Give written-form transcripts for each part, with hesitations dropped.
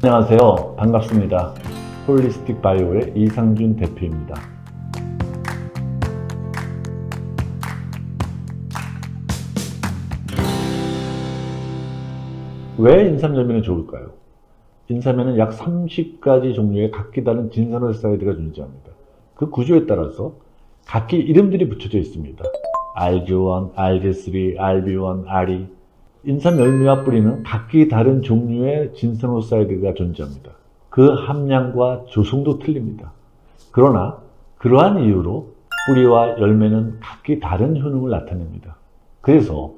안녕하세요. 반갑습니다. 홀리스틱 바이오의 이상준 대표입니다. 왜 인삼열매는 좋을까요? 인삼에는 약 30가지 종류의 각기 다른 진산올사이드가 존재합니다. 그 구조에 따라서 각기 이름들이 붙여져 있습니다. RG1, RG3, RB1, RE. 인삼열매와 뿌리는 각기 다른 종류의 진산올사이드가 존재합니다. 그 함량과 조성도 틀립니다. 그러나 그러한 이유로 뿌리와 열매는 각기 다른 효능을 나타냅니다. 그래서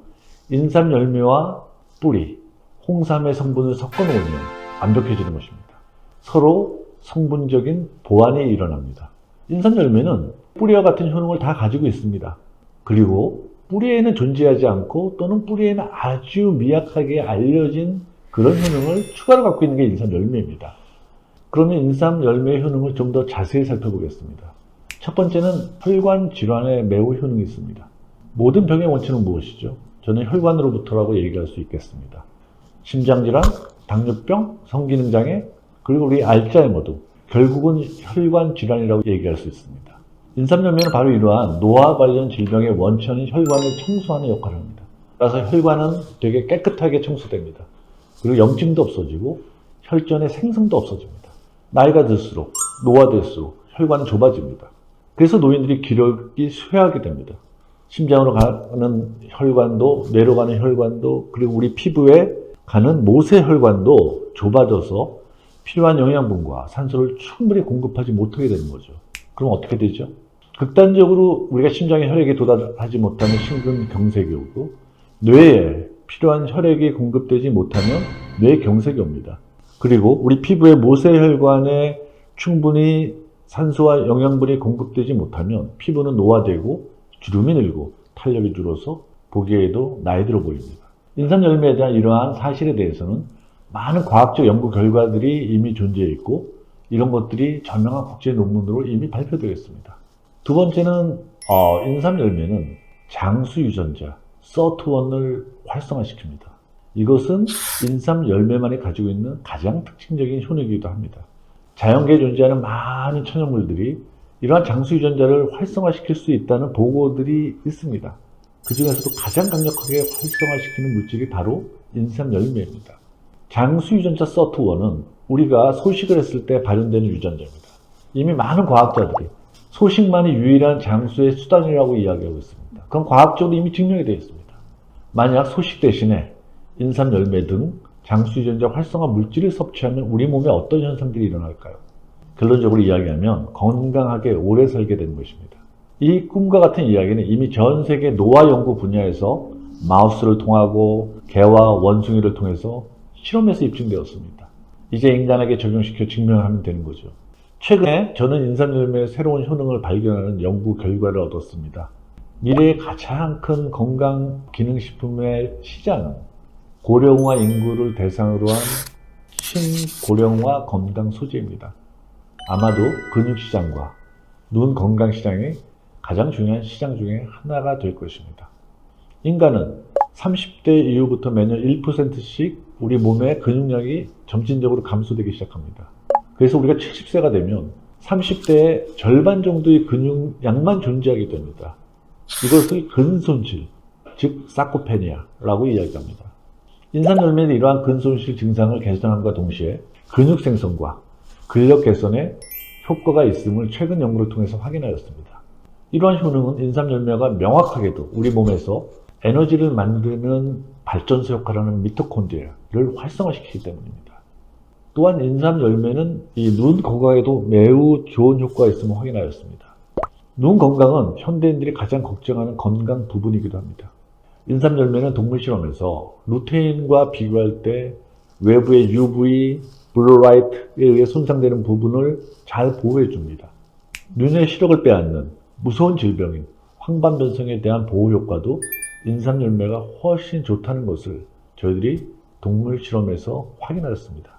인삼열매와 뿌리, 홍삼의 성분을 섞어 놓으면 완벽해지는 것입니다. 서로 성분적인 보완이 일어납니다. 인삼열매는 뿌리와 같은 효능을 다 가지고 있습니다. 그리고 뿌리에는 존재하지 않고 또는 뿌리에는 아주 미약하게 알려진 그런 효능을 추가로 갖고 있는 게 인삼열매입니다. 그러면 인삼열매의 효능을 좀 더 자세히 살펴보겠습니다. 첫 번째는 혈관 질환에 매우 효능이 있습니다. 모든 병의 원천은 무엇이죠? 저는 혈관으로부터라고 얘기할 수 있겠습니다. 심장질환, 당뇨병, 성기능장애, 그리고 우리 알츠하이머도 결국은 혈관 질환이라고 얘기할 수 있습니다. 인삼열매는 바로 이러한 노화 관련 질병의 원천인 혈관을 청소하는 역할을 합니다. 따라서 혈관은 되게 깨끗하게 청소됩니다. 그리고 염증도 없어지고 혈전의 생성도 없어집니다. 나이가 들수록, 노화될수록 혈관은 좁아집니다. 그래서 노인들이 기력이 쇠하게 됩니다. 심장으로 가는 혈관도, 뇌로 가는 혈관도, 그리고 우리 피부에 가는 모세혈관도 좁아져서 필요한 영양분과 산소를 충분히 공급하지 못하게 되는 거죠. 그럼 어떻게 되죠? 극단적으로 우리가 심장에 혈액이 도달하지 못하면 심근경색이 오고, 뇌에 필요한 혈액이 공급되지 못하면 뇌경색이 옵니다. 그리고 우리 피부의 모세혈관에 충분히 산소와 영양분이 공급되지 못하면 피부는 노화되고 주름이 늘고 탄력이 줄어서 보기에도 나이 들어 보입니다. 인삼열매에 대한 이러한 사실에 대해서는 많은 과학적 연구 결과들이 이미 존재해 있고, 이런 것들이 저명한 국제 논문으로 이미 발표되어 있습니다. 두 번째는 인삼열매는 장수 유전자 SIRT1을 활성화시킵니다. 이것은 인삼열매만이 가지고 있는 가장 특징적인 효능이기도 합니다. 자연계에 존재하는 많은 천연물들이 이러한 장수 유전자를 활성화시킬 수 있다는 보고들이 있습니다. 그 중에서도 가장 강력하게 활성화시키는 물질이 바로 인삼열매입니다. 장수 유전자 SIRT1은 우리가 소식을 했을 때 발현되는 유전자입니다. 이미 많은 과학자들이 소식만이 유일한 장수의 수단이라고 이야기하고 있습니다. 그건 과학적으로 이미 증명이 되어 있습니다. 만약 소식 대신에 인삼열매 등 장수 유전자 활성화 물질을 섭취하면 우리 몸에 어떤 현상들이 일어날까요? 결론적으로 이야기하면 건강하게 오래 살게 되는 것입니다. 이 꿈과 같은 이야기는 이미 전 세계 노화 연구 분야에서 마우스를 통하고 개와 원숭이를 통해서 실험에서 입증되었습니다. 이제 인간에게 적용시켜 증명하면 되는 거죠. 최근에 저는 인삼열매의 새로운 효능을 발견하는 연구 결과를 얻었습니다. 미래의 가장 큰 건강기능식품의 시장은 고령화 인구를 대상으로 한 신고령화 건강 소재입니다. 아마도 근육시장과 눈 건강시장이 가장 중요한 시장 중에 하나가 될 것입니다. 인간은 30대 이후부터 매년 1%씩 우리 몸의 근육량이 점진적으로 감소되기 시작합니다. 그래서 우리가 70세가 되면 30대의 절반 정도의 근육량만 존재하게 됩니다. 이것을 근손실, 즉 사코페니아라고 이야기합니다. 인삼열매는 이러한 근손실 증상을 개선함과 동시에 근육 생성과 근력 개선에 효과가 있음을 최근 연구를 통해서 확인하였습니다. 이러한 효능은 인삼열매가 명확하게도 우리 몸에서 에너지를 만드는 발전소 역할을 하는 미토콘드리아를 활성화시키기 때문입니다. 또한 인삼열매는 이 눈 건강에도 매우 좋은 효과가 있음을 확인하였습니다. 눈 건강은 현대인들이 가장 걱정하는 건강 부분이기도 합니다. 인삼열매는 동물 실험에서 루테인과 비교할 때 외부의 UV, 블루라이트에 의해 손상되는 부분을 잘 보호해 줍니다. 눈의 시력을 빼앗는 무서운 질병인 황반변성에 대한 보호 효과도 인삼열매가 훨씬 좋다는 것을 저희들이 동물 실험에서 확인하였습니다.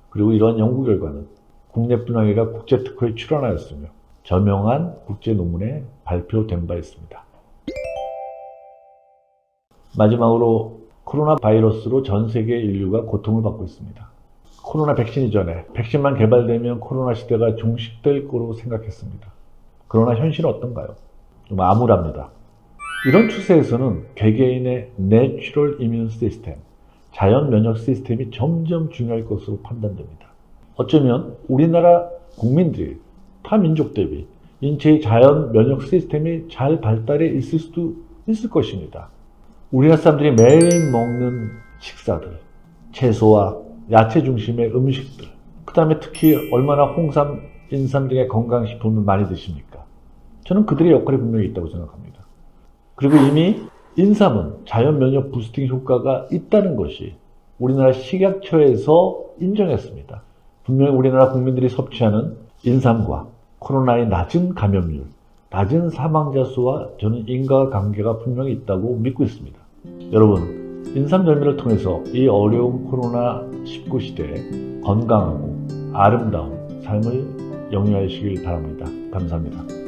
그리고 이러한 연구 결과는 국내뿐 아니라 국제 특허에 출원하였으며 저명한 국제 논문에 발표된 바 있습니다. 마지막으로 코로나 바이러스로 전 세계 인류가 고통을 받고 있습니다. 코로나 백신 이전에 백신만 개발되면 코로나 시대가 종식될 거로 생각했습니다. 그러나 현실은 어떤가요? 좀 암울합니다. 이런 추세에서는 개개인의 내추럴 이뮨 시스템, 자연 면역 시스템이 점점 중요할 것으로 판단됩니다. 어쩌면 우리나라 국민들이 타 민족 대비 인체의 자연 면역 시스템이 잘 발달해 있을 수도 있을 것입니다. 우리나라 사람들이 매일 먹는 식사들, 채소와 야채 중심의 음식들, 그 다음에 특히 얼마나 홍삼, 인삼 등의 건강식품을 많이 드십니까? 저는 그들의 역할이 분명히 있다고 생각합니다. 그리고 이미 인삼은 자연 면역 부스팅 효과가 있다는 것이 우리나라 식약처에서 인정했습니다. 분명히 우리나라 국민들이 섭취하는 인삼과 코로나의 낮은 감염률, 낮은 사망자 수와 저는 인과관계가 분명히 있다고 믿고 있습니다. 여러분, 인삼 열매를 통해서 이 어려운 코로나19 시대에 건강하고 아름다운 삶을 영위하시길 바랍니다. 감사합니다.